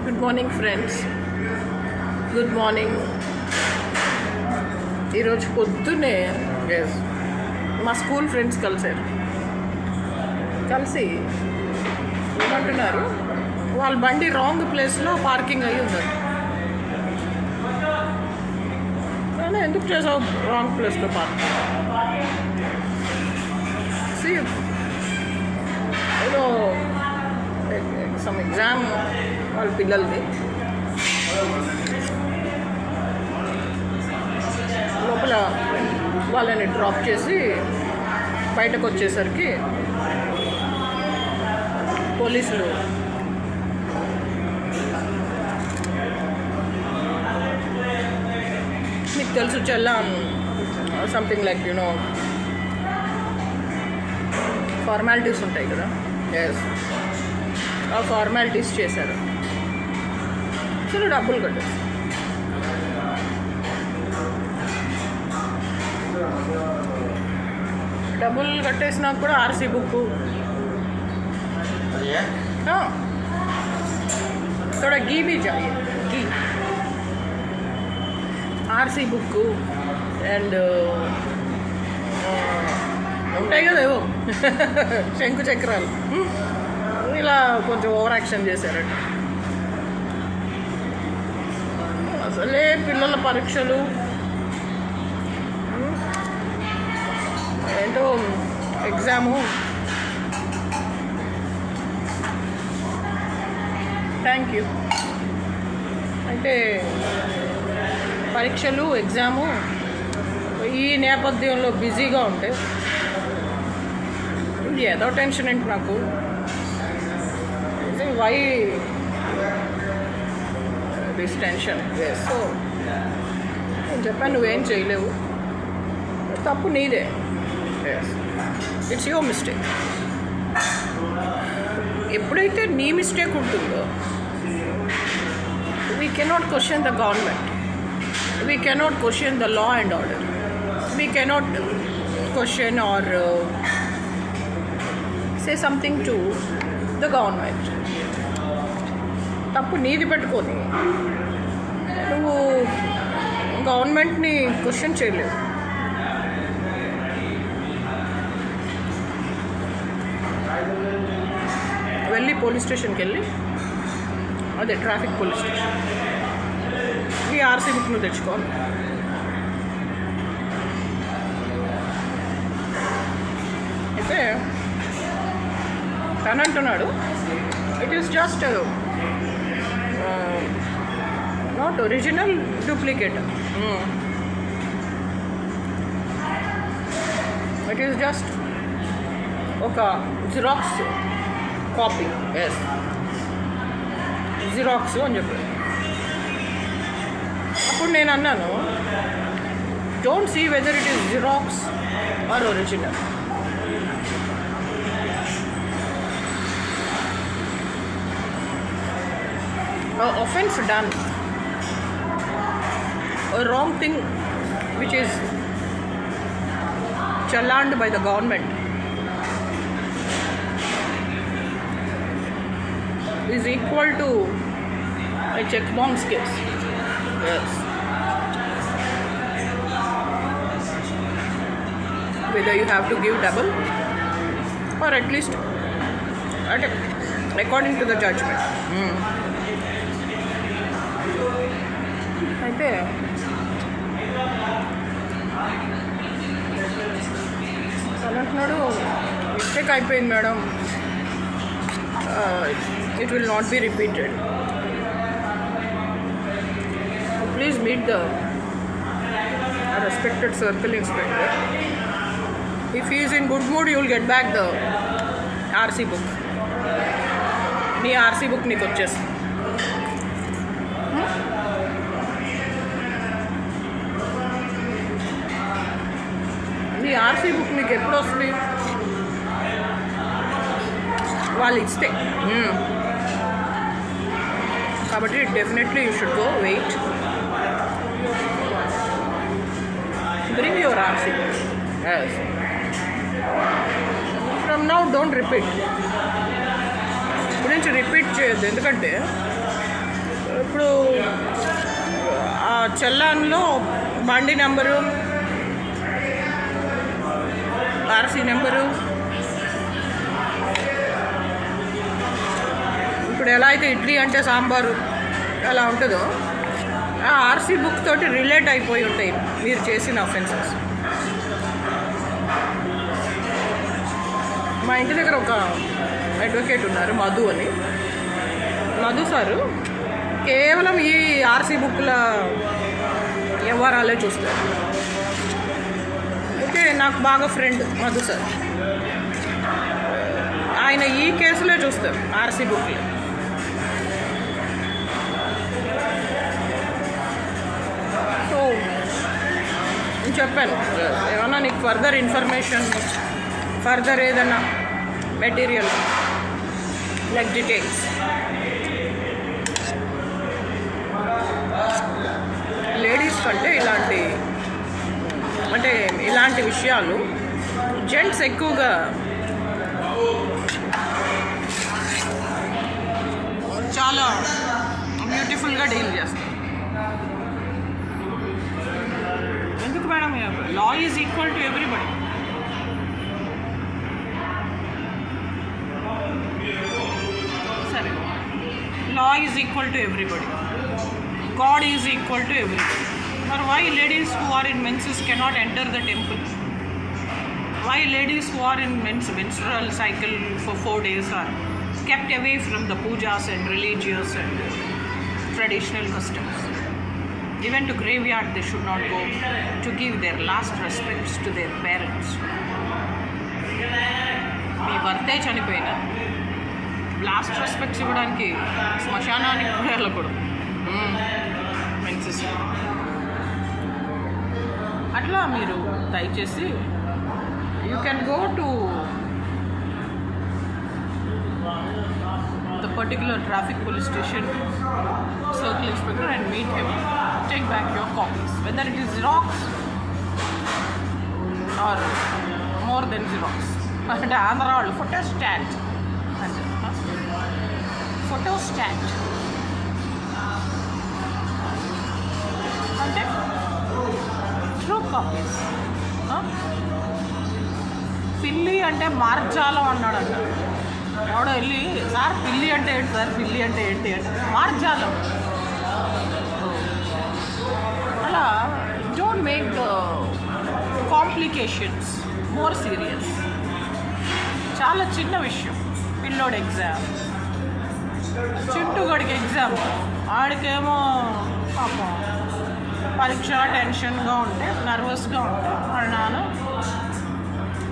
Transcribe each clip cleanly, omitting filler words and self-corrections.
Good morning friends, good morning. ఈరోజు పొద్దున్నే మా స్కూల్ ఫ్రెండ్స్ కలిసి ఏమంటున్నారు, వాళ్ళ బండి రాంగ్ ప్లేస్లో పార్కింగ్ అయ్యి ఉందండి. నేను ఎందుకు చేసావు రాంగ్ ప్లేస్లో పార్కింగ్? ఏదో సమ్ ఎగ్జామ్ వాళ్ళ పిల్లలది. లోపల వాళ్ళని డ్రాప్ చేసి బయటకు వచ్చేసరికి పోలీసులు మీకు తెలుసు చల్లాన్ సంథింగ్ లైక్ ఫార్మాలిటీస్ ఉంటాయి కదా, ఆ ఫార్మాలిటీస్ చేశారు. అసలు డబ్బులు కట్టారు. డబ్బులు కట్టేసినా కూడా ఆర్సీ బుక్ थोड़ा घी भी चाहिए, घी, ఆర్సీ బుక్ అండ్ ఉంటాయి కదా ఏవో శంకు చక్రాలు, ఇలా కొంచెం ఓవర్ యాక్షన్ చేశారట. అసలే పిల్లల పరీక్షలు ఏంటో ఎగ్జాము. Thank you. అంటే పరీక్షలు ఎగ్జాము ఈ నేపథ్యంలో బిజీగా ఉంటే ఏదో టెన్షన్ ఏంటి నాకు. Why this tension? సో నేను చెప్పాను, నువ్వేం చేయలేవు, తప్పు నీదే, ఇట్స్ యువర్ మిస్టేక్. ఎప్పుడైతే నీ మిస్టేక్ ఉంటుందో, we cannot question the government, we cannot question the law and order, we cannot question or say something to the government. తప్పు నీది పెట్టుకొని నువ్వు గవర్నమెంట్ని క్వశ్చన్ చేయలేవు. వెళ్ళి పోలీస్ స్టేషన్కి వెళ్ళి, అదే ట్రాఫిక్ పోలీస్ స్టేషన్, ఈ ఆర్సీ బుక్ నువ్వు తెచ్చుకోవాలి. అయితే తను అంటున్నాడు, it is just not original, duplicate. It is just ఒక జిరాక్స్ కాపీ, జిరాక్స్ అని చెప్పాడు. అప్పుడు నేను అన్నాను, don't see whether it is xerox or original. offense done, a wrong thing which is challaned by the government is equal to a check bounce case. Yes. Whether you have to give double or at least according to the judgment. అయితే అంటున్నాడు, mistake అయిపోయింది madam, it will not be repeated. Please meet the respected circle inspector. If he is in good mood, you will get back the RC book. నీ RC book నీకు వచ్చేస్తుంది. నీ RC book నీకు ఎప్పుడు వస్తుంది? వాళ్ళు ఇస్తే. కాబట్టి definitely you should go, wait, bring your RC. From now don't repeat. ఇప్పుడు నుంచి రిపీట్ చేయొద్దు, ఎందుకంటే ఇప్పుడు ఆ చల్లాన్లో బండి నెంబరు, ఆర్సీ నెంబరు, ఇప్పుడు ఎలా అయితే ఇడ్లీ అంటే సాంబారు అలా ఉంటుందో ఆ ఆర్సీ బుక్ తోటి రిలేట్ అయిపోయి ఉంటాయి మీరు చేసిన అఫెన్సెస్. మా ఇంటి దగ్గర ఒక అడ్వకేట్ ఉన్నారు, మధు అని. మధు సారు కేవలం ఈ ఆర్సీ బుక్ల వ్యవహారాలే చూస్తారు. ఓకే, నాకు బాగా ఫ్రెండ్ మధు సార్. ఆయన ఈ కేసులే చూస్తారు, ఆర్సీ బుక్లు. సో నేను చెప్పాను, ఏమన్నా నీకు ఫర్దర్ ఇన్ఫర్మేషన్, ఫర్దర్ ఏదన్నా మెటీరియల్ లైక్ డీటెయిల్స్, లేడీస్ కంటే ఇలాంటి విషయాలు జెంట్స్ ఎక్కువగా చాలా బ్యూటిఫుల్గా డీల్ చేస్తారు. ఎందుకు madam? Law is equal to everybody. సరే, law is equal to everybody, God is equal to everybody. But why ladies who are in menses cannot enter the temple? Why ladies who are in menstrual cycle for 4 days are kept away from the pujas and religious and traditional customs? Even to graveyard they should not go to give their last respects to their parents. మీ భర్తే చనిపోయినా last respects ఇవ్వడానికి శ్మశానానికి కూడా వెళ్ళకూడదు. Menses అట్లా మీరు దయచేసి you can go to the particular traffic police station circle inspector and meet him, take back your copies whether it is xerox or more than xerox. అంటే ఆంధ్ర వాళ్ళు ఫోటో స్టాట్ అంటే ఫోటో స్టాట్ అంటే true copies. పిల్లి అంటే మార్జాలం అన్నాడంట ఎవడో వెళ్ళి, sir పిల్లి అంటే ఏంటి సార్, పిల్లి అంటే ఏంటి అంటే మార్జాలం. అలా don't make the complications more serious. చాలా చిన్న విషయం. పిల్లోడు ఎగ్జామ్, చింటుగడికి ఎగ్జామ్, ఆడికేమో పాపం పరీక్ష టెన్షన్గా ఉంటే, నర్వస్గా ఉంటే వాళ్ళ నాన్న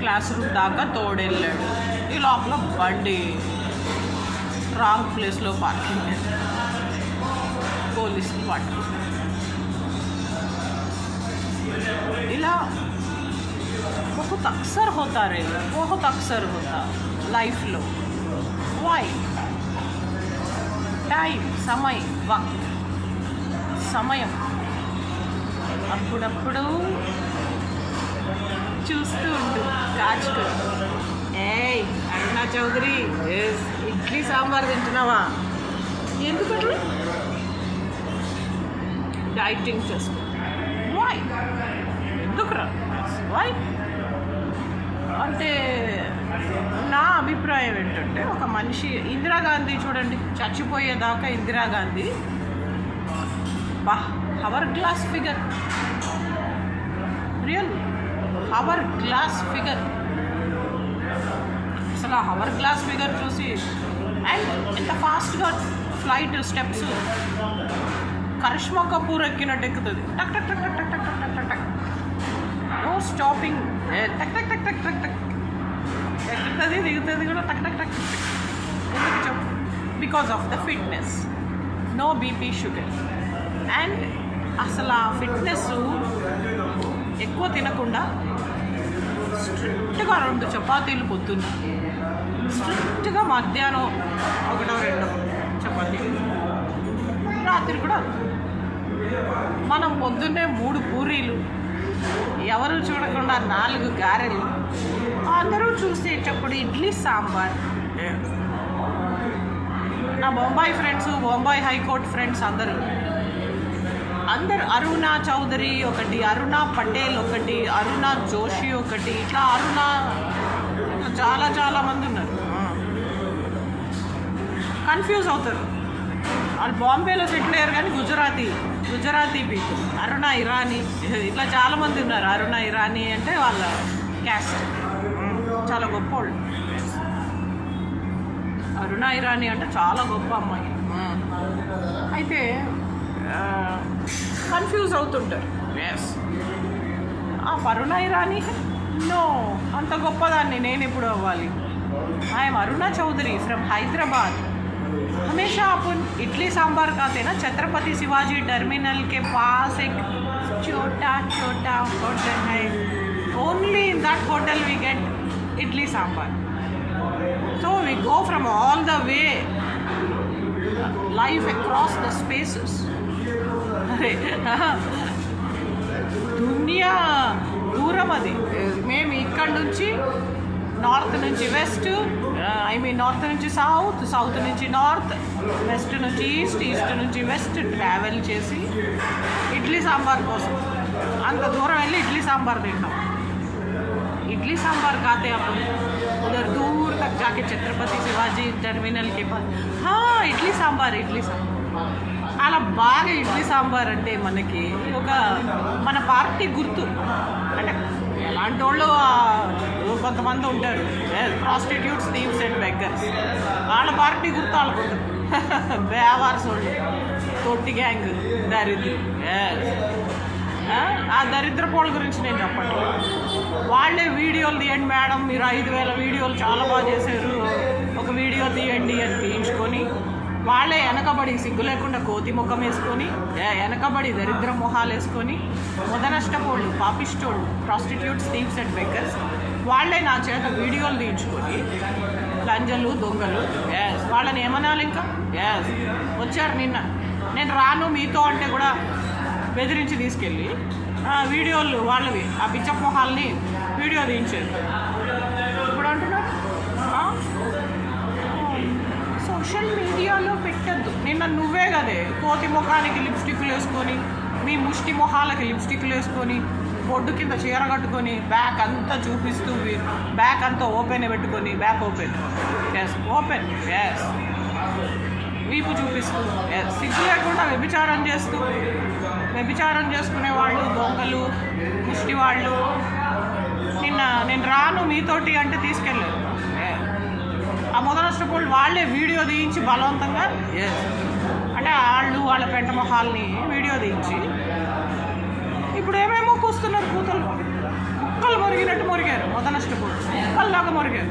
క్లాస్ రూమ్ దాకా తోడెళ్ళాడు. ఈ లోపల బండి రాంగ్ ప్లేస్లో పార్కింగ్ అయింది, పోలీసులు పట్టుకున్నారు. ఇలా बहुत अक्सर होता रहेगा, बहुत अक्सर होता लाइफ लो. वाई टाइम समय वक्त సమయం అప్పుడప్పుడు చూస్తూ ఉంటుంది కాచుకొని. ఏయ్ అరుణా చౌదరి, ఇడ్లీ సాంబార్ తింటున్నావా? ఎందుకట్లా డైటింగ్ చేసుకో? వాయ్ ఎందుకురా? వాయ్ అంటే నా అభిప్రాయం ఏంటంటే, ఒక మనిషి ఇందిరాగాంధీ చూడండి, చచ్చిపోయేదాకా Indira Gandhi hour glass figure, real hour glass figure. అసలు అవర్ గ్లాస్ ఫిగర్ చూసి, అండ్ ఎంత ఫాస్ట్గా ఫ్లైట్ స్టెప్స్ కరిష్మా కపూర్ ఎక్కినట్టు ఎక్కుతుంది. టక్ టక్ టక్ టక్ టక్ టక్ టక్ టక్ టక్, నో స్టాపింగ్. టక్ టక్ టక్ టక్ టక్ టక్ ఎక్కుతుంది, దిగుతుంది కూడా టక్ టక్ టక్. ఎందుకు చెప్పు? Because of the fitness, no BP sugar. And అసలు ఆ ఫిట్నెస్ ఎక్కువ తినకుండా స్ట్రిక్ట్గా 2 చపాతీలు పొద్దున్న, స్ట్రిక్ట్గా మధ్యాహ్నం 1-2 చపాతీలు, రాత్రి కూడా. మనం పొద్దున్నే 3 పూరీలు, ఎవరు చూడకుండా 4 గారెలు, అందరూ చూసేటప్పుడు ఇడ్లీ సాంబార్. నా Bombay friends, Bombay high court friends అందరూ అరుణ చౌదరి ఒకటి, అరుణ పటేల్ ఒకటి, అరుణ జోషి ఒకటి, ఇట్లా చాలా చాలా మంది ఉన్నారు. కన్ఫ్యూజ్ అవుతారు. వాళ్ళు బాంబేలో సెటిల్ అయ్యారు కానీ గుజరాతీ పీపుల్. అరుణ ఇరానీ ఇట్లా చాలామంది ఉన్నారు. అరుణ ఇరానీ అంటే వాళ్ళ క్యాస్ట్, చాలా గొప్ప వాళ్ళు. అరుణ ఇరానీ అంటే చాలా గొప్ప అమ్మాయి. అయితే కన్ఫ్యూజ్ అవుతుంటారు. ఎస్, అరుణ ఇరానీ నో, అంత గొప్పదాన్ని నేను ఎప్పుడు అవ్వాలి? I'm Aruna Chaudhary from Hyderabad. हमेशा अपन इडली सांभर खाते ना, छत्रपति शिवाजी टर्मिनल के पास एक छोटा होटल है, only in that hotel we get idli sambar. So we go from all the way life across the spaces. దునియా దూరం అది. మేము ఇక్కడ నుంచి నార్త్ నుంచి వెస్ట్, నార్త్ నుంచి సౌత్ నుంచి నార్త్, వెస్ట్ నుంచి ఈస్ట్ నుంచి వెస్ట్ ట్రావెల్ చేసి ఇడ్లీ సాంబార్ కోసం అంత దూరం వెళ్ళి ఇడ్లీ సాంబార్ తింటాం. इडली सांभर खाते अपन उधर दूर तक जाके छत्रपति शिवाजी टर्मिनल के पास. हाँ, इडली सांभर అలా బాగా ఇడ్లీ సాంబార్ అంటే మనకి ఒక మన పార్టీ గుర్తు. అంటే ఎలాంటి వాళ్ళు కొంతమంది ఉంటారు, ప్రాస్టిట్యూట్స్, థీవ్స్ అండ్ బెగ్గర్స్, వాళ్ళ పార్టీ గుర్తు వాళ్ళకుంటుంది. బేవార్స్ వాళ్ళు, తొట్టి గ్యాంగ్, దరిద్రం. ఆ దరిద్రపోళ్ళ గురించి నేను చెప్పట్లేదు. వాళ్ళే వీడియోలు తీయండి మేడం, మీరు 5,000 వీడియోలు చాలా బాగా చేశారు, ఒక వీడియో తీయండి అని తీయించుకొని వాళ్ళే వెనకబడి సిగ్గు లేకుండా కోతి ముఖం వేసుకొని, వెనకబడి దరిద్ర మొహాలు వేసుకొని, మొదనష్టపోళ్ళు, పాపిస్టోళ్ళు, ప్రాస్టిట్యూట్స్, థీవ్స్ అండ్ బెగ్గర్స్ వాళ్ళే నా చేత వీడియోలు తీయించుకొని లంజలు, దొంగలు. వాళ్ళని ఏమనాలి ఇంకా? వచ్చారు నిన్న, నేను రాను మీతో అంటే కూడా బెదిరించి తీసుకెళ్ళి వీడియోలు వాళ్ళవి ఆ బిచ్చప్ మొహాల్ని వీడియో తీయించారు. ఇప్పుడు అంటున్నారు సోషల్ మీడియాలో పెట్టద్దు. నిన్న నువ్వే కదే కోతి ముఖానికి లిప్స్టిక్లు వేసుకొని, మీ ముష్టి మొహాలకి లిప్స్టిక్లు వేసుకొని, బొడ్డు కింద చీర కట్టుకొని, బ్యాక్ అంతా చూపిస్తూ, బ్యాక్ అంతా ఓపెన్ పెట్టుకొని, బ్యాక్ ఓపెన్, ఓపెన్, వీపు చూపిస్తూ, సిగ్గు లేకుండా వ్యభిచారం చేసుకునే వాళ్ళు, దొంగలు, ముష్టి వాళ్ళు. నిన్న నేను రాను మీతోటి అంటే తీసుకెళ్ళారు. ఆ మొదలష్టపోళ్ళు వాళ్ళే వీడియో తీయించి బలవంతంగా, అంటే వాళ్ళ పెంట మొహాల్ని వీడియో తీయించి ఇప్పుడు ఏమేమో కూస్తున్నారు. కుక్కలు మురిగినట్టు మురిగారు. మొదలష్టపోళ్ళు కుక్కల్లాగా మురిగారు.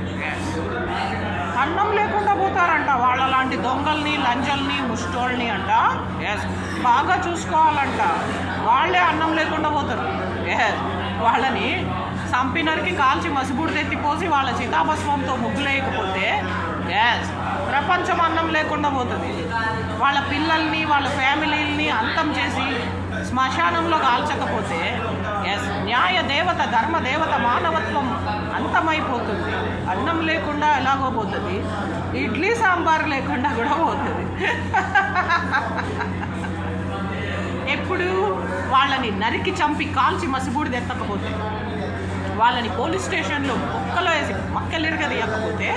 అన్నం లేకుండా పోతారంట వాళ్ళ లాంటి దొంగల్ని, లంజల్ని, ముష్టోళ్ళని అంట. బాగా చూసుకోవాలంట. వాళ్ళే అన్నం లేకుండా పోతారు. వాళ్ళని సంపినరికి కాల్చి మసిబుడిది ఎత్తిపోసి వాళ్ళ చితాభస్వంతో ముగ్గులేయకపోతే ప్రపంచం అన్నం లేకుండా పోతుంది. వాళ్ళ పిల్లల్ని, వాళ్ళ ఫ్యామిలీల్ని అంతం చేసి శ్మశానంలో కాల్చకపోతే న్యాయ దేవత, ధర్మదేవత, మానవత్వం అంతమైపోతుంది. అన్నం లేకుండా ఎలాగో పోతుంది, ఇడ్లీ సాంబార్ లేకుండా కూడా పోతుంది. ఎప్పుడు వాళ్ళని నరికి చంపి కాల్చి మసిబూడిది ఎత్తకపోతే, వాళ్ళని పోలీస్ స్టేషన్లో కుక్కలో వేసి మక్కలిరగదీయకపోతే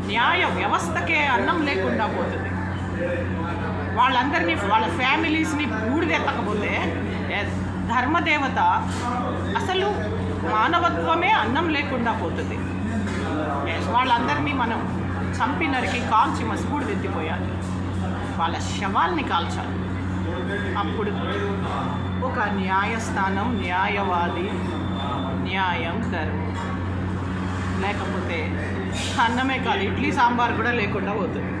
న్యాయ వ్యవస్థకే అన్నం లేకుండా పోతుంది. వాళ్ళందరినీ, వాళ్ళ ఫ్యామిలీస్ని బూడిదెత్తకపోతే ధర్మదేవత, అసలు మానవత్వమే అన్నం లేకుండా పోతుంది. వాళ్ళందరినీ మనం చంపి నరికి కాల్చి మసిబూడిది ఎత్తిపోయాలి. వాళ్ళ శవాల్ని కాల్చాలి. అప్పుడు ఒక న్యాయస్థానం, న్యాయవాది, న్యాయం, ధర్మం. లేకపోతే అన్నమే కాదు, ఇడ్లీ సాంబార్ కూడా లేకుండా పోతుంది.